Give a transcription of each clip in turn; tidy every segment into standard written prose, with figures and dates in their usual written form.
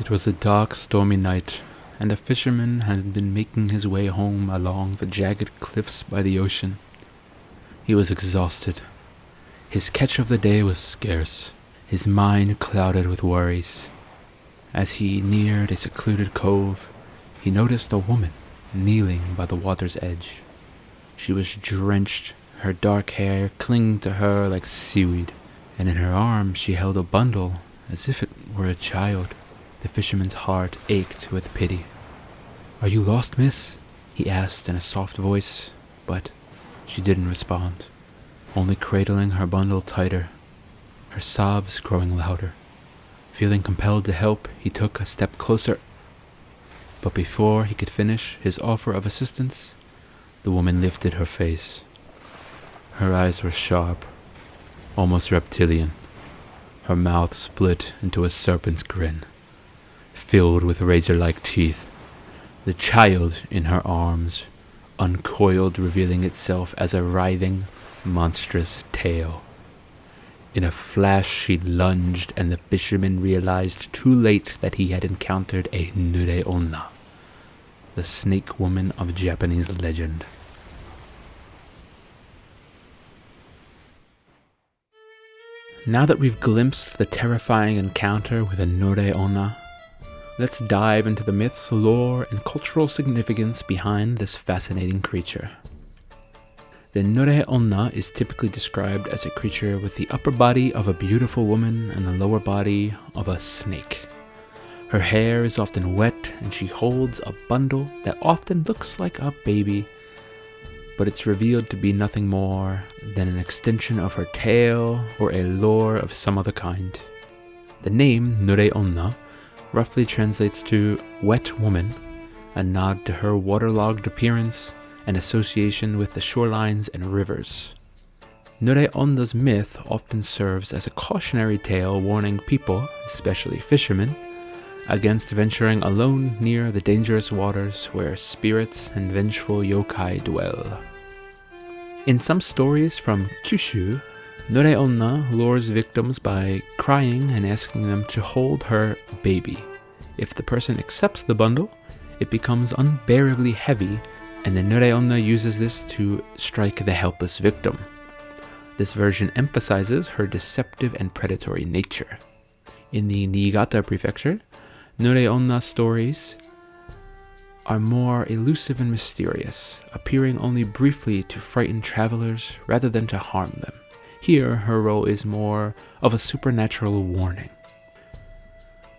It was a dark, stormy night, and a fisherman had been making his way home along the jagged cliffs by the ocean. He was exhausted. His catch of the day was scarce, his mind clouded with worries. As he neared a secluded cove, he noticed a woman kneeling by the water's edge. She was drenched, her dark hair clinging to her like seaweed, and in her arms she held a bundle as if it were a child. The fisherman's heart ached with pity. "Are you lost, miss?" he asked in a soft voice, but she didn't respond, only cradling her bundle tighter, her sobs growing louder. Feeling compelled to help, he took a step closer. But before he could finish his offer of assistance, the woman lifted her face. Her eyes were sharp, almost reptilian. Her mouth split into a serpent's grin, filled with razor-like teeth. The child in her arms uncoiled, revealing itself as a writhing, monstrous tail. In a flash she lunged, and the fisherman realized too late that he had encountered a Nure-Onna, the snake woman of Japanese legend. Now that we've glimpsed the terrifying encounter with a Nure-Onna, let's dive into the myths, lore, and cultural significance behind this fascinating creature. The Nure-Onna is typically described as a creature with the upper body of a beautiful woman and the lower body of a snake. Her hair is often wet, and she holds a bundle that often looks like a baby, but it's revealed to be nothing more than an extension of her tail or a lure of some other kind. The name Nure-Onna roughly translates to wet woman, a nod to her waterlogged appearance and association with the shorelines and rivers. Nure-Onna's myth often serves as a cautionary tale warning people, especially fishermen, against venturing alone near the dangerous waters where spirits and vengeful yokai dwell. In some stories from Kyushu, Nure-Onna lures victims by crying and asking them to hold her baby. If the person accepts the bundle, it becomes unbearably heavy, and the Nure-Onna uses this to strike the helpless victim. This version emphasizes her deceptive and predatory nature. In the Niigata prefecture, Nure-Onna stories are more elusive and mysterious, appearing only briefly to frighten travelers rather than to harm them. Here, her role is more of a supernatural warning.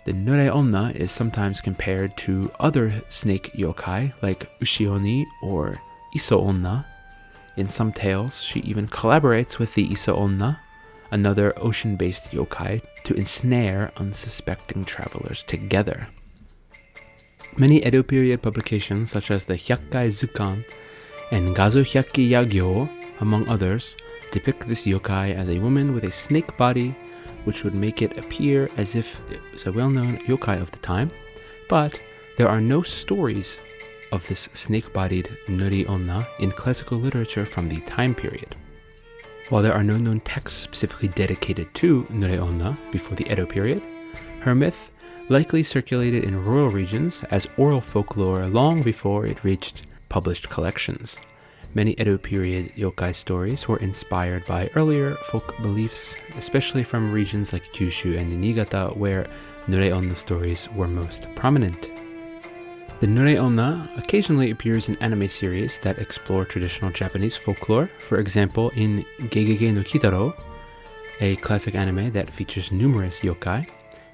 The Nure-Onna is sometimes compared to other snake yokai like Ushi-Oni or Iso-Onna. In some tales, she even collaborates with the Iso-Onna, another ocean-based yokai, to ensnare unsuspecting travelers together. Many Edo period publications such as the Hyakkai Zukan and Gazo Hyakki Yagyo, among others, depict this yokai as a woman with a snake body, which would make it appear as if it was a well-known yokai of the time, but there are no stories of this snake-bodied Nure-Onna in classical literature from the time period. While there are no known texts specifically dedicated to Nure-Onna before the Edo period, her myth likely circulated in rural regions as oral folklore long before it reached published collections. Many Edo period yokai stories were inspired by earlier folk beliefs, especially from regions like Kyushu and Niigata, where Nure-Onna stories were most prominent. The Nure-Onna occasionally appears in anime series that explore traditional Japanese folklore, for example in Gegege no Kitaro, a classic anime that features numerous yokai.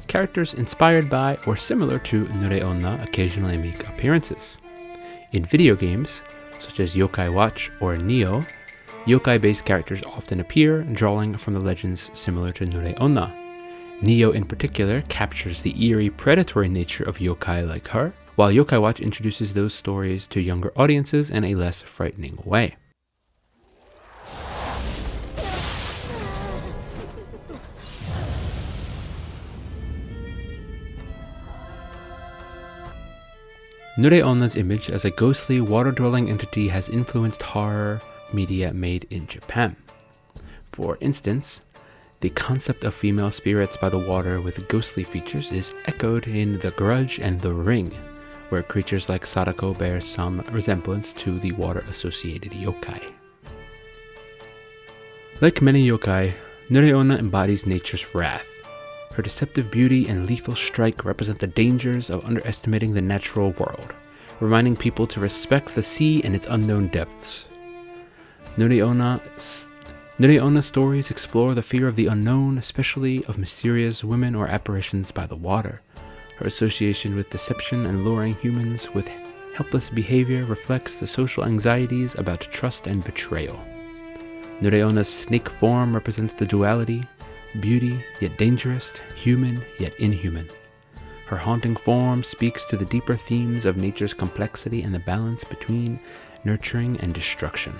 Characters inspired by or similar to Nure-Onna occasionally make appearances. In video games, such as Yokai Watch or Nioh, yokai-based characters often appear, drawing from the legends similar to Nure-Onna. Nioh in particular captures the eerie, predatory nature of yokai like her, while Yokai Watch introduces those stories to younger audiences in a less frightening way. Nure-Onna's image as a ghostly, water-dwelling entity has influenced horror media made in Japan. For instance, The concept of female spirits by the water with ghostly features is echoed in The Grudge and The Ring, where creatures like Sadako bear some resemblance to the water-associated yokai. Like many yokai, Nure-Onna embodies nature's wrath. Her deceptive beauty and lethal strike represent the dangers of underestimating the natural world, reminding people to respect the sea and its unknown depths. Nure-Onna stories explore the fear of the unknown, especially of mysterious women or apparitions by the water. Her association with deception and luring humans with helpless behavior reflects the social anxieties about trust and betrayal. Nure-Onna's snake form represents the duality, beauty yet dangerous, human yet inhuman. Her haunting form speaks to the deeper themes of nature's complexity and the balance between nurturing and destruction.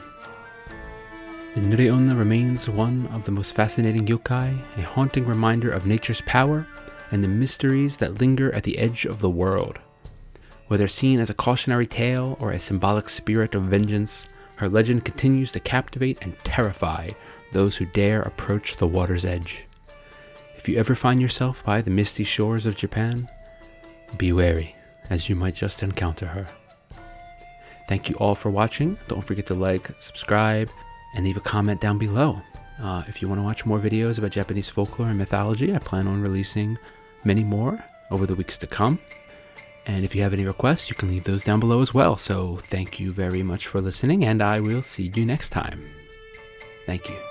The Nure-Onna remains one of the most fascinating yokai, a haunting reminder of nature's power and the mysteries that linger at the edge of the world. Whether seen as a cautionary tale or a symbolic spirit of vengeance, her legend continues to captivate and terrify those who dare approach the water's edge. If you ever find yourself by the misty shores of Japan, be wary, as you might just encounter her. Thank you all for watching. Don't forget to like, subscribe, and leave a comment down below. If you want to watch more videos about Japanese folklore and mythology, I plan on releasing many more over the weeks to come. And if you have any requests, you can leave those down below as well. So thank you very much for listening, and I will see you next time. Thank you.